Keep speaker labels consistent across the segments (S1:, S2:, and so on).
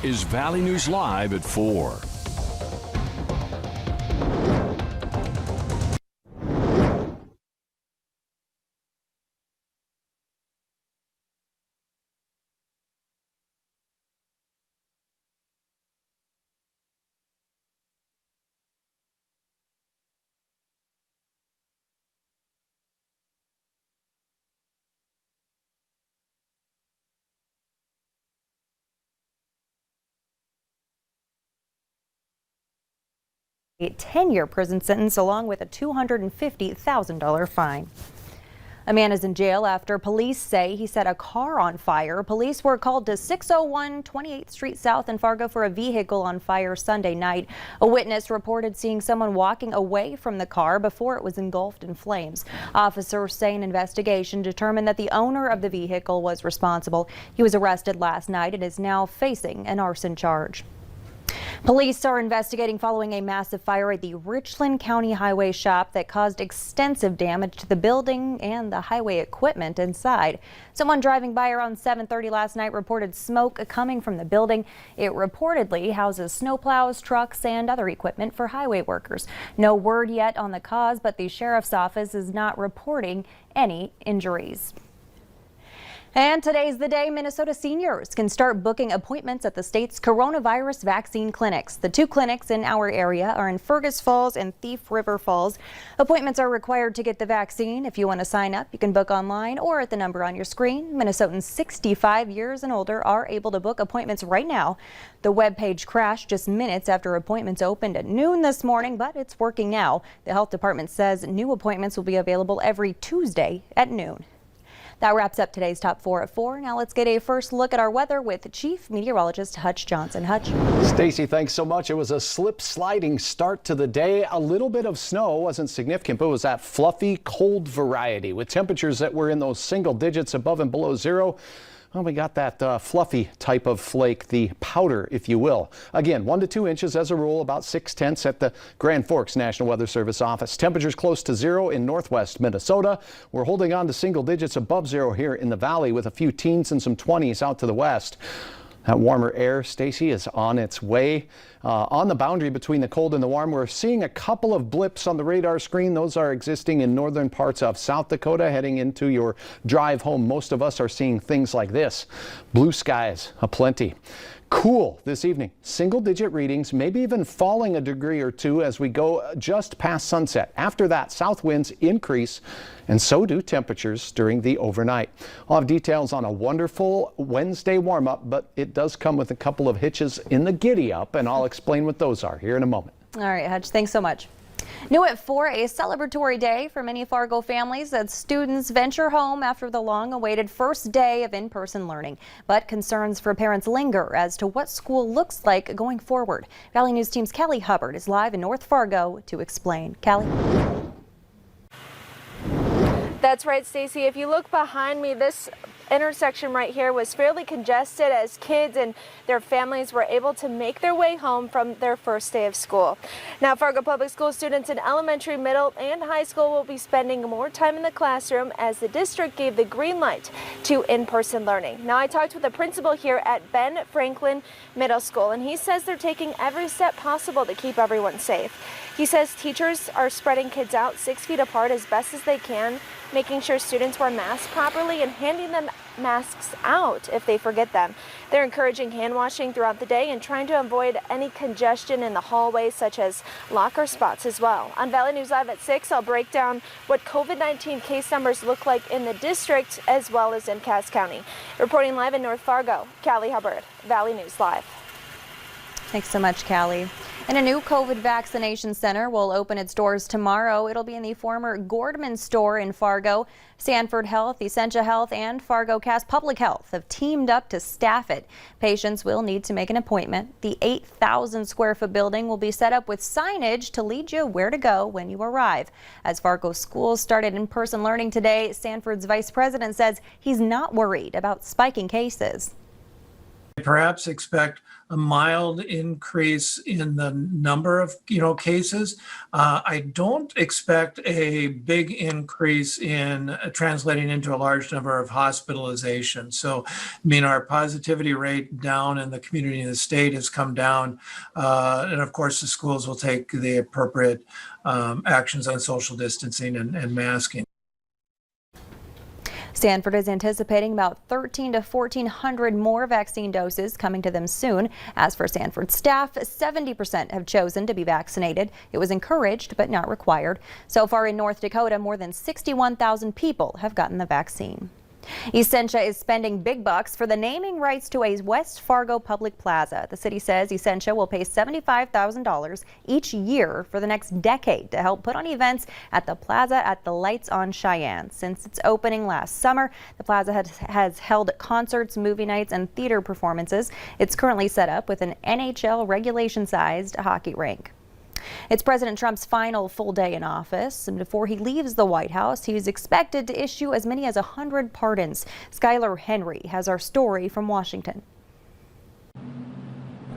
S1: is Valley News Live at 4.
S2: A 10-year prison sentence along with a $250,000 fine. A man is in jail after police say he set a car on fire. Police were called to 601 28th Street South in Fargo for a vehicle on fire Sunday night. A witness reported seeing someone walking away from the car before it was engulfed in flames. Officers say an investigation determined that the owner of the vehicle was responsible. He was arrested last night and is now facing an arson charge. Police are investigating following a massive fire at the Richland County Highway shop that caused extensive damage to the building and the highway equipment inside. Someone driving by around 7:30 last night reported smoke coming from the building. It reportedly houses snowplows, trucks, and other equipment for highway workers. No word yet on the cause, but the sheriff's office is not reporting any injuries. And today's the day Minnesota seniors can start booking appointments at the state's coronavirus vaccine clinics. The two clinics in our area are in Fergus Falls and Thief River Falls. Appointments are required to get the vaccine. If you want to sign up, you can book online or at the number on your screen. Minnesotans 65 years and older are able to book appointments right now. The webpage crashed just minutes after appointments opened at noon this morning, but it's working now. The health department says new appointments will be available every Tuesday at noon. That wraps up today's Top 4 at 4. Now let's get a first look at our weather with Chief Meteorologist Hutch Johnson. Hutch.
S3: Stacy, thanks so much. It was a slip-sliding start to the day. A little bit of snow wasn't significant, but it was that fluffy, cold variety with temperatures that were in those single digits above and below zero. Well, we got that fluffy type of flake, the powder, if you will. Again, 1 to 2 inches as a rule, about 6/10 at the Grand Forks National Weather Service office. Temperatures close to zero in northwest Minnesota. We're holding on to single digits above zero here in the valley with a few teens and some 20s out to the west. That warmer air, Stacy, is on its way. On the boundary between the cold and the warm, we're seeing a couple of blips on the radar screen. Those are existing in northern parts of South Dakota. Heading into your drive home, most of us are seeing things like this. Blue skies aplenty. Cool this evening. Single-digit readings, maybe even falling a degree or two as we go just past sunset. After that, south winds increase, and so do temperatures during the overnight. I'll have details on a wonderful Wednesday warm-up, but it does come with a couple of hitches in the giddy-up, and I'll explain what those are here in a moment.
S2: All right, Hutch, thanks so much. New at 4, a celebratory day for many Fargo families as students venture home after the long-awaited first day of in-person learning. But concerns for parents linger as to what school looks like going forward. Valley News Team's Callie Hubbard is live in North Fargo to explain. Callie.
S4: That's right, Stacy. If you look behind me, this intersection right here was fairly congested as kids and their families were able to make their way home from their first day of school. Now, Fargo Public School students in elementary, middle, and high school will be spending more time in the classroom as the district gave the green light to in-person learning. Now, I talked with the principal here at Ben Franklin Middle School, and he says they're taking every step possible to keep everyone safe. He says teachers are spreading kids out 6 feet apart as best as they can, making sure students wear masks properly and handing them masks out if they forget them. They're encouraging hand washing throughout the day and trying to avoid any congestion in the hallways, such as locker spots as well. On Valley News Live at 6, I'll break down what COVID-19 case numbers look like in the district as well as in Cass County. Reporting live in North Fargo, Callie Hubbard, Valley News Live.
S2: Thanks so much, Callie. And a new COVID vaccination center will open its doors tomorrow. It'll be in the former Gordman store in Fargo. Sanford Health, Essentia Health, and Fargo Cass Public Health have teamed up to staff it. Patients will need to make an appointment. The 8,000 square foot building will be set up with signage to lead you where to go when you arrive. As Fargo schools started in-person learning today, Sanford's vice president says he's not worried about spiking cases.
S5: Perhaps expect a mild increase in the number of cases. I don't expect a big increase in translating into a large number of hospitalizations. So, our positivity rate down in the community and the state has come down, and of course the schools will take the appropriate actions on social distancing and masking.
S2: Stanford is anticipating about 1,300 to 1,400 more vaccine doses coming to them soon. As for Stanford staff, 70% have chosen to be vaccinated. It was encouraged but not required. So far in North Dakota, more than 61,000 people have gotten the vaccine. Essentia is spending big bucks for the naming rights to a West Fargo public plaza. The city says Essentia will pay $75,000 each year for the next decade to help put on events at the plaza at the Lights on Cheyenne. Since its opening last summer, the plaza has held concerts, movie nights, and theater performances. It's currently set up with an NHL regulation-sized hockey rink. It's President Trump's final full day in office, and before he leaves the White House, he's expected to issue as many as 100 pardons. Skylar Henry has our story from Washington.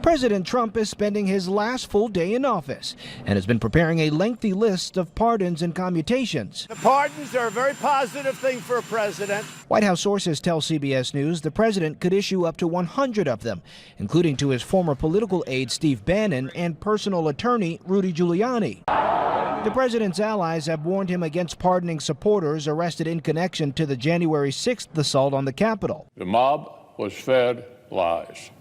S6: President Trump is spending his last full day in office and has been preparing a lengthy list of pardons and commutations.
S7: The pardons are a very positive thing for a president.
S6: White House sources tell CBS News the president could issue up to 100 of them, including to his former political aide Steve Bannon and personal attorney Rudy Giuliani. The president's allies have warned him against pardoning supporters arrested in connection to the January 6th assault on the Capitol.
S8: The mob was fed lies.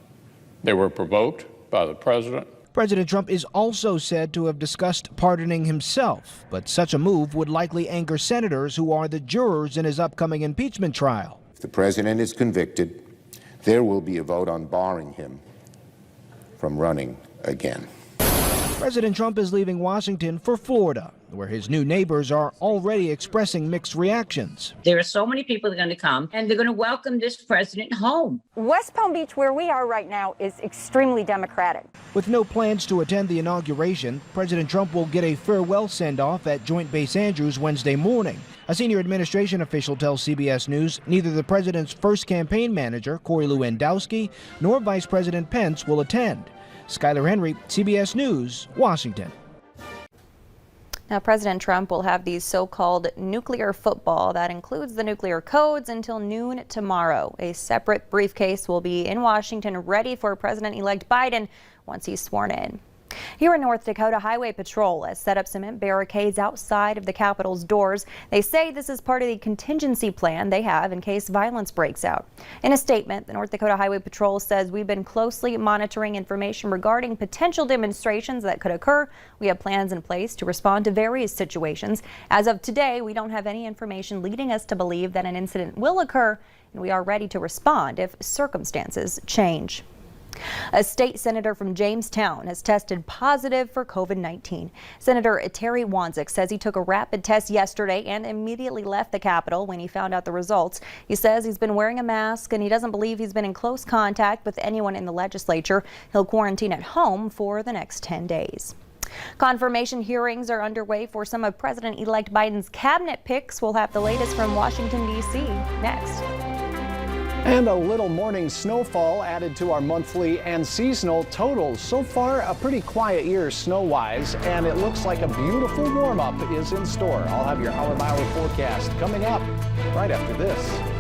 S8: They were provoked by the president.
S6: President Trump is also said to have discussed pardoning himself, but such a move would likely anger senators who are the jurors in his upcoming impeachment trial.
S9: If the president is convicted, there will be a vote on barring him from running again.
S6: President Trump is leaving Washington for Florida, where his new neighbors are already expressing mixed reactions.
S10: There are so many people that are going to come, and they're going to welcome this president home.
S11: West Palm Beach, where we are right now, is extremely Democratic.
S6: With no plans to attend the inauguration, President Trump will get a farewell send-off at Joint Base Andrews Wednesday morning. A senior administration official tells CBS News neither the president's first campaign manager, Corey Lewandowski, nor Vice President Pence will attend. Skylar Henry, CBS News, Washington.
S2: Now, President Trump will have the so-called nuclear football that includes the nuclear codes until noon tomorrow. A separate briefcase will be in Washington ready for President-elect Biden once he's sworn in. Here in North Dakota, Highway Patrol has set up cement barricades outside of the Capitol's doors. They say this is part of the contingency plan they have in case violence breaks out. In a statement, the North Dakota Highway Patrol says we've been closely monitoring information regarding potential demonstrations that could occur. We have plans in place to respond to various situations. As of today, we don't have any information leading us to believe that an incident will occur, and we are ready to respond if circumstances change. A state senator from Jamestown has tested positive for COVID-19. Senator Terry Wanzik says he took a rapid test yesterday and immediately left the Capitol when he found out the results. He says he's been wearing a mask and he doesn't believe he's been in close contact with anyone in the legislature. He'll quarantine at home for the next 10 days. Confirmation hearings are underway for some of President-elect Biden's cabinet picks. We'll have the latest from Washington, D.C. next.
S3: And a little morning snowfall added to our monthly and seasonal totals. So far, a pretty quiet year snow-wise, and it looks like a beautiful warm-up is in store. I'll have your hour-by-hour forecast coming up right after this.